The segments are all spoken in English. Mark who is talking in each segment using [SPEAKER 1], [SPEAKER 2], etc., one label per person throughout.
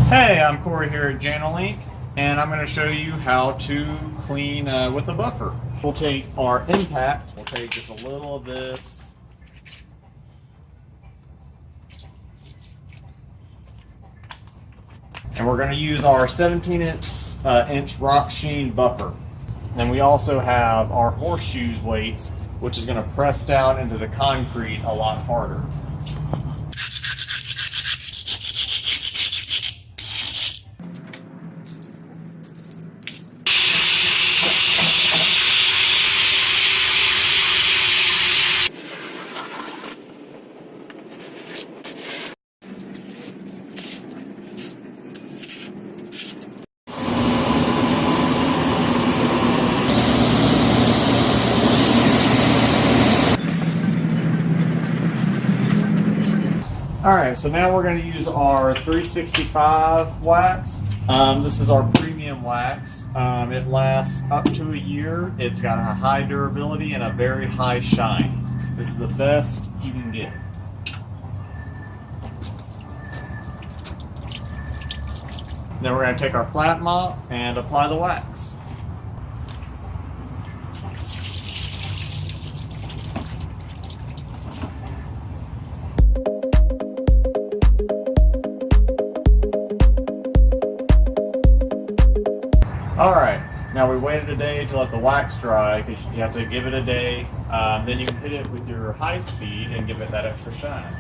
[SPEAKER 1] Hey, I'm Corey here at Janilink, and I'm going to show you how to clean with a buffer. We'll take our impact, we'll take just a little of this, and we're going to use our 17-inch rock sheen buffer. And we also have our horseshoes weights, which is going to press down into the concrete a lot harder. Alright, so now we're going to use our 365 wax. This is our premium wax. It lasts up to a year. It's got a high durability and a very high shine. This is the best you can get. Then we're going to take our flat mop and apply the wax. Alright, now we waited a day to let the wax dry because you have to give it a day. Then you can hit it with your high speed and give it that extra shine.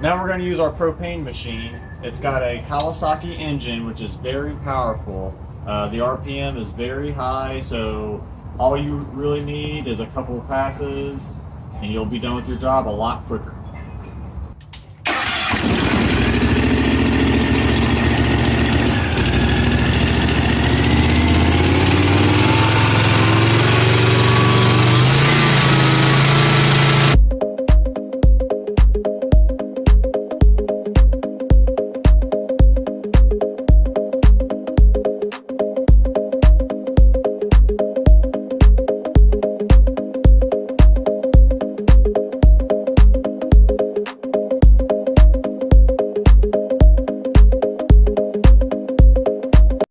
[SPEAKER 1] Now we're going to use our propane machine. It's got a Kawasaki engine, which is very powerful. The RPM is very high, so all you really need is a couple of passes and you'll be done with your job a lot quicker.